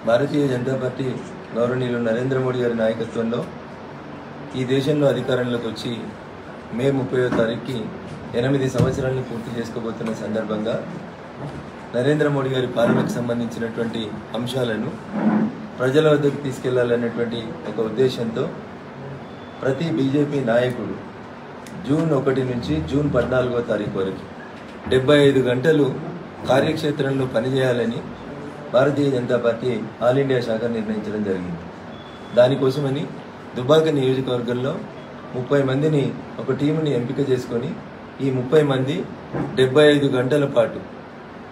Bharatiya Janata party గౌరవనీయులు నరేంద్ర మోడీ గారి నాయకత్వంలో ఈ దేశంలో అధికారంలోకి వచ్చి మే 30వ తారీఖుకి 8 సంవత్సరాలను పూర్తి చేసుకోబోతున్న సందర్భంగా నరేంద్ర మోడీ గారి పాలనకు సంబంధించినటువంటి అంశాలను ప్రజల వద్దకు తీసుకెళ్లాలనేటువంటి ఒక ఉద్దేశంతో ప్రతి బీజేపీ నాయకుడు జూన్ 1 నుంచి జూన్ 14వ తారీఖు వరకు 75 గంటలు కార్యక్షేత్రంలో పనిచేయాలని Bharatiya Janata party all India శాఖ నిర్ణయించడం జరిగింది. దానికోసమని దుబ్బాక నియోజకవర్గంలో 30 మందిని ఒక టీముని ఎంపిక చేసుకొని ఈ 30 మంది 75 గంటల పాటు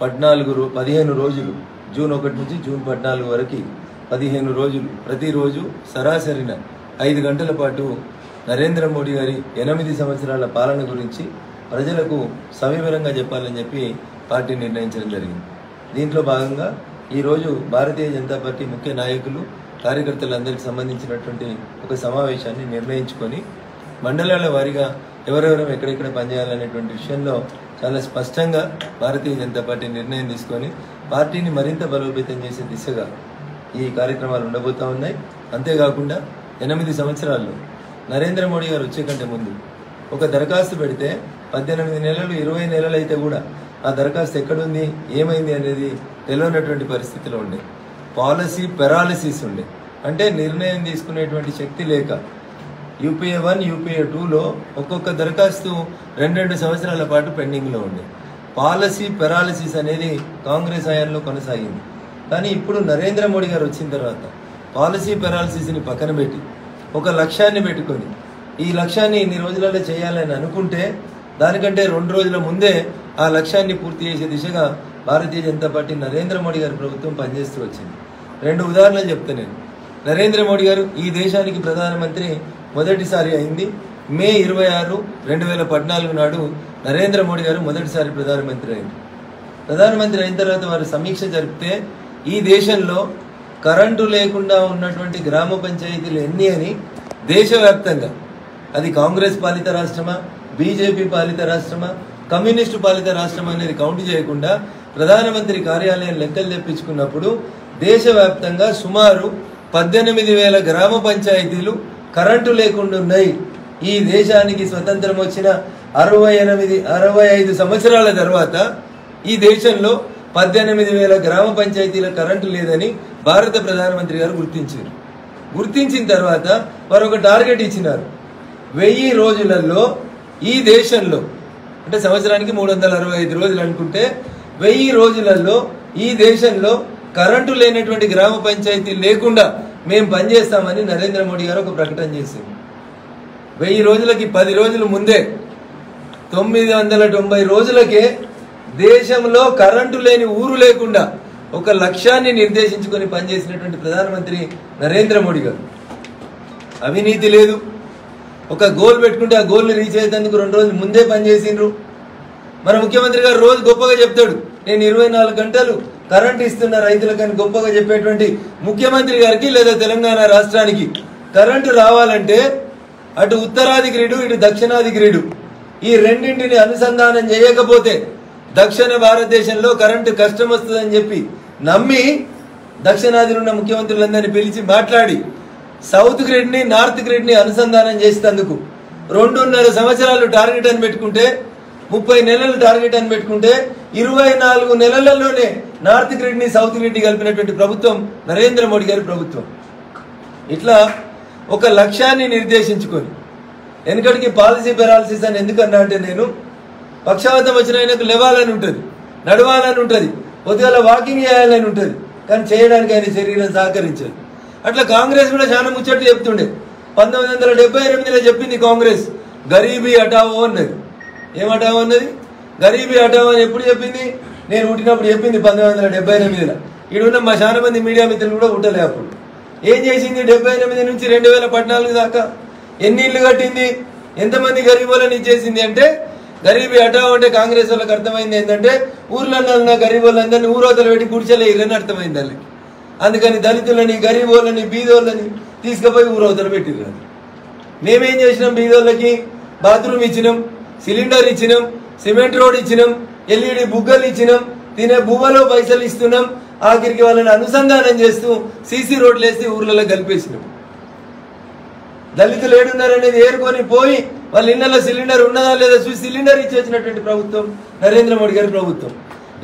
15 రోజులు జూన్ 1 నుంచి జూన్ 14 వరకు 15 రోజులు ప్రతిరోజు సరాసరిన 5 గంటల పాటు నరేంద్ర మోడీ గారి 8 సంవత్సరాల పాలన గురించి ప్రజలకు సవివరంగా చెప్పాలని చెప్పి పార్టీ నిర్ణయించడం జరిగింది. దీంట్లో భాగంగా ఈరోజు భారతీయ జనతా పార్టీ ముఖ్య నాయకులు కార్యకర్తలందరికీ సంబంధించినటువంటి ఒక సమావేశాన్ని నిర్ణయించుకొని మండలాల వారీగా ఎవరెవరం ఎక్కడెక్కడ పనిచేయాలనేటువంటి విషయంలో చాలా స్పష్టంగా భారతీయ జనతా పార్టీ నిర్ణయం తీసుకొని పార్టీని మరింత బలోపేతం చేసే దిశగా ఈ కార్యక్రమాలు ఉండబోతా ఉన్నాయి. అంతేకాకుండా 8 సంవత్సరాల్లో నరేంద్ర మోడీ గారు వచ్చే కంటే ముందు ఒక దరఖాస్తు పెడితే 18 నెలలు 20 నెలలు అయితే కూడా ఆ దరఖాస్తు ఎక్కడుంది ఏమైంది అనేది తెలియనటువంటి పరిస్థితిలో ఉండే, పాలసీ పెరాలిసిస్ ఉండే, అంటే నిర్ణయం తీసుకునేటువంటి శక్తి లేక యూపీఏ 1 యూపీఏ 2లో ఒక్కొక్క దరఖాస్తు 2 సంవత్సరాల పాటు పెండింగ్లో ఉండే. పాలసీ పెరాలిసిస్ అనేది కాంగ్రెస్ హయాంలో కొనసాగింది. కానీ ఇప్పుడు నరేంద్ర మోడీ గారు వచ్చిన తర్వాత పాలసీ పెరాలిసిస్ని పక్కన పెట్టి ఒక లక్ష్యాన్ని పెట్టుకొని ఈ లక్ష్యాన్ని ఇన్ని రోజులలో చేయాలని అనుకుంటే దానికంటే 2 రోజుల ముందే ఆ లక్ష్యాన్ని పూర్తి చేసే దిశగా భారతీయ జనతా పార్టీ నరేంద్ర మోడీ గారి ప్రభుత్వం పనిచేస్తూ వచ్చింది. 2 ఉదాహరణలు చెప్తా నేను. నరేంద్ర మోడీ గారు ఈ దేశానికి ప్రధానమంత్రి మొదటిసారి అయింది మే 26, 2014 నాడు నరేంద్ర మోడీ గారు మొదటిసారి ప్రధానమంత్రి అయింది. ప్రధానమంత్రి అయిన తర్వాత వారు సమీక్ష జరిపితే ఈ దేశంలో కరెంటు లేకుండా ఉన్నటువంటి గ్రామ పంచాయతీలు ఎన్ని అని దేశవ్యాప్తంగా, అది కాంగ్రెస్ పాలిత రాష్ట్రమా, బీజేపీ పాలిత రాష్ట్రమా, కమ్యూనిస్టు పాలిత రాష్ట్రం అనేది కౌంట్ చేయకుండా ప్రధానమంత్రి కార్యాలయం లెక్కలు తెప్పించుకున్నప్పుడు దేశవ్యాప్తంగా సుమారు 18,000 గ్రామ పంచాయతీలు కరెంటు లేకుండా ఉన్నాయి. ఈ దేశానికి స్వతంత్రం వచ్చిన 65 సంవత్సరాల తర్వాత ఈ దేశంలో 18,000 గ్రామ పంచాయతీల కరెంటు లేదని భారత ప్రధానమంత్రి గారు గుర్తించారు. గుర్తించిన తర్వాత వారు ఒక టార్గెట్ ఇచ్చినారు. 1000 రోజులలో ఈ దేశంలో, అంటే సంవత్సరానికి 365 రోజులు అనుకుంటే 1000 రోజులలో ఈ దేశంలో కరెంటు లేనటువంటి గ్రామ పంచాయతీ లేకుండా మేము పనిచేస్తామని నరేంద్ర మోడీ గారు ఒక ప్రకటన చేశారు. 1000 రోజులకి 10 రోజుల ముందే 990 రోజులకే దేశంలో కరెంటు లేని ఊరు లేకుండా ఒక లక్ష్యాన్ని నిర్దేశించుకొని పనిచేసినటువంటి ప్రధానమంత్రి నరేంద్ర మోడీ గారు. అవినీతి లేదు. ఒక గోల్ పెట్టుకుంటే ఆ గోల్ని రీచ్ అయ్యేందుకు 2 రోజులు ముందే పనిచేసిండ్రు. మన ముఖ్యమంత్రి గారు రోజు గొప్పగా చెప్తాడు, నేను 24 గంటలు కరెంట్ ఇస్తున్న రైతులకని గొప్పగా చెప్పేటువంటి ముఖ్యమంత్రి గారికి లేదా తెలంగాణ రాష్ట్రానికి కరెంటు రావాలంటే అటు ఉత్తరాది గ్రిడు ఇటు దక్షిణాది గ్రిడు ఈ రెండింటిని అనుసంధానం చేయకపోతే దక్షిణ భారతదేశంలో కరెంటు కష్టం వస్తుందని చెప్పి నమ్మి దక్షిణాదిలో ఉన్న ముఖ్యమంత్రులందరినీ పిలిచి మాట్లాడి సౌత్ గ్రిడ్ని నార్త్ గ్రిడ్ని అనుసంధానం చేసేందుకు 2.5 సంవత్సరాలు టార్గెట్ అని పెట్టుకుంటే 30 నెలలు టార్గెట్ అని పెట్టుకుంటే 24 నెలలలోనే నార్త్ గ్రిడ్ని సౌత్ గ్రిడ్ని కలిపినటువంటి ప్రభుత్వం నరేంద్ర మోడీ గారి ప్రభుత్వం. ఇట్లా ఒక లక్ష్యాన్ని నిర్దేశించుకొని వెనుకటికి పాలసీ పెరాలసిస్ అని ఎందుకన్నా అంటే నేను పక్షవాతం వచ్చిన ఆయనకు లేవాలని ఉంటుంది, నడవాలని ఉంటుంది, పొద్దుగాల వాకింగ్ చేయాలని ఉంటుంది, కానీ చేయడానికి ఆయన శరీరం సహకరించదు. అట్లా కాంగ్రెస్ కూడా చాలా ముచ్చట్లు చెప్తుండే. 1978లో చెప్పింది కాంగ్రెస్ గరీబీ హటావో అన్నది. ఏం హటావో అన్నది? గరీబీ హటావో అని ఎప్పుడు చెప్పింది? నేను పుట్టినప్పుడు చెప్పింది 1978లో. ఈడున్న మా చాలా మంది మీడియా మిత్రులు కూడా పుట్టలే అప్పుడు. ఏం చేసింది? 78 నుంచి 2014 దాకా ఎన్ని ఇళ్ళు కట్టింది, ఎంతమంది గరీబులను ఇచ్చేసింది అంటే గరీబీ హటావో అంటే కాంగ్రెస్ వాళ్ళకి అర్థమైంది ఏంటంటే ఊర్లలో ఉన్న గరీబులందరినీ ఊరోతలు పెట్టి గుడిచెలే ఇరని అర్థమైంది వాళ్ళకి. అందుకని దళితులని, గరీబోళ్ళని, బీదోళ్ళని తీసుకుపోయి ఊరవతలు పెట్టిర్రు. మేమేం చేసినాం? బీదోళ్ళకి బాత్రూమ్ ఇచ్చినాం, సిలిండర్ ఇచ్చినాం, సిమెంట్ రోడ్ ఇచ్చినాం, ఎల్ఈడి బుగ్గలు ఇచ్చినాం, తినే బువ్వలో పైసలు ఇస్తున్నాం, ఆఖరికి వాళ్ళని అనుసంధానం చేస్తూ సీసీ రోడ్లు వేసి ఊర్లలో కలిపేసినాం. దళితులు ఏడున్నారనేది ఏరుకొని పోయి వాళ్ళ ఇళ్లలో సిలిండర్ ఉన్నదా లేదా చూసి సిలిండర్ ఇచ్చేసినటువంటి ప్రభుత్వం నరేంద్ర మోడీ గారి ప్రభుత్వం.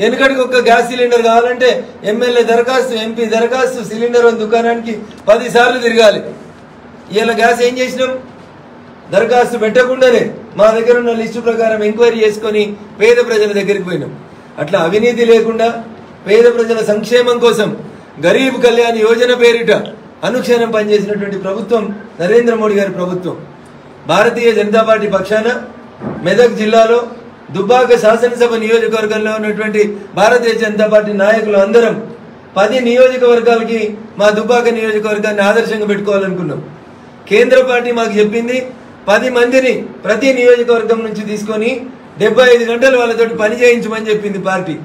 వెనుకటికి ఒక గ్యాస్ సిలిండర్ కావాలంటే ఎమ్మెల్యే దరఖాస్తు, ఎంపీ దరఖాస్తు, సిలిండర్ దుకాణానికి 10 సార్లు తిరగాలి. ఇలా గ్యాస్ ఏం చేసినాం? దరఖాస్తు పెట్టకుండానే మా దగ్గర ఉన్న లిస్టు ప్రకారం ఎంక్వైరీ చేసుకొని పేద ప్రజల దగ్గరికి పోయినాం. అట్లా అవినీతి లేకుండా పేద ప్రజల సంక్షేమం కోసం గరీబ్ కళ్యాణ్ యోజన పేరిట అనుక్షణం పనిచేసినటువంటి ప్రభుత్వం నరేంద్ర మోడీ గారి ప్రభుత్వం. భారతీయ జనతా పార్టీ పక్షాన మెదక్ జిల్లాలో దుబ్బాక శాసనసభ నియోజకవర్గంలో ఉన్నటువంటి భారతీయ జనతా పార్టీ నాయకులు అందరం 10 నియోజకవర్గాలకి మా దుబ్బాక నియోజకవర్గాన్ని ఆదర్శంగా పెట్టుకోవాలనుకున్నాం. కేంద్ర పార్టీ మాకు చెప్పింది 10 మందిని ప్రతి నియోజకవర్గం నుంచి తీసుకొని 75 గంటలు వాళ్ళతోటి పని చేయించమని చెప్పింది పార్టీ.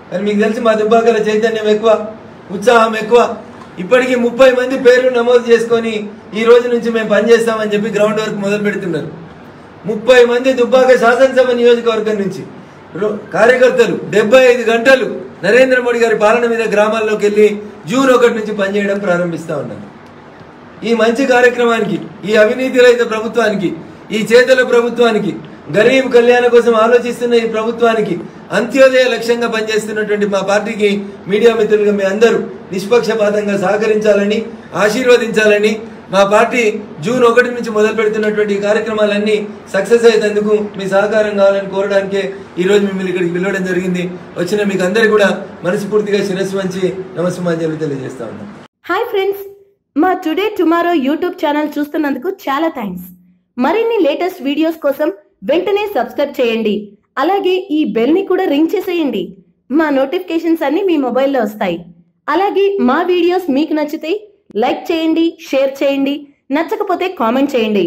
కానీ మీకు తెలిసి మా దుబ్బాకల చైతన్యం ఎక్కువ, ఉత్సాహం ఎక్కువ. ఇప్పటికీ 30 మంది పేర్లు నమోదు చేసుకొని ఈ రోజు నుంచి మేము పనిచేస్తామని చెప్పి గ్రౌండ్ వర్క్ మొదలు పెడుతున్నారు. 30 మంది దుబ్బాక శాసనసభ నియోజకవర్గం నుంచి కార్యకర్తలు 75 గంటలు నరేంద్ర మోడీ గారి పాలన మీద గ్రామాల్లోకి వెళ్ళి జూన్ 1 నుంచి పనిచేయడం ప్రారంభిస్తా ఉన్నారు. ఈ మంచి కార్యక్రమానికి, ఈ అవినీతి రహిత ప్రభుత్వానికి, ఈ చేతల ప్రభుత్వానికి, గరీబ్ కళ్యాణ కోసం ఆలోచిస్తున్న ఈ ప్రభుత్వానికి అంత్యోదయ లక్ష్యంగా పనిచేస్తున్నటువంటి మా పార్టీకి మీడియా మిత్రులుగా మీ అందరూ నిష్పక్షపాతంగా సహకరించాలని, ఆశీర్వదించాలని, మా పార్టీ జూన్ 1 నుంచి మొదలు పెడుతున్నటువంటి కార్యక్రమాలన్నీ సక్సెస్ అయ్యేందుకు మీ సహకారం కావాలని కోరడానికే ఈరోజు మిమ్మల్ని ఇక్కడికి పిలవడం జరిగింది. వచ్చిన మీకు అందరికీ కూడా మనస్ఫూర్తిగా శిరస్సు వంచి నమస్సుమాంజలి తెలియజేస్తా ఉన్నాం. హాయ్ ఫ్రెండ్స్, మా టుడే టుమారో యూట్యూబ్ ఛానల్ చూస్తున్నందుకు చాలా థ్యాంక్స్. మరిన్ని లేటెస్ట్ వీడియోస్ కోసం వెంటనే సబ్స్క్రైబ్ చేయండి. అలాగే ఈ బెల్ ని కూడా రింగ్ చేసేయండి. మా నోటిఫికేషన్స్ అన్ని మీ మొబైల్లో వస్తాయి. అలాగే మా వీడియోస్ మీకు నచ్చితే లైక్ చేయండి, షేర్ చేయండి, నచ్చకపోతే కామెంట్ చేయండి.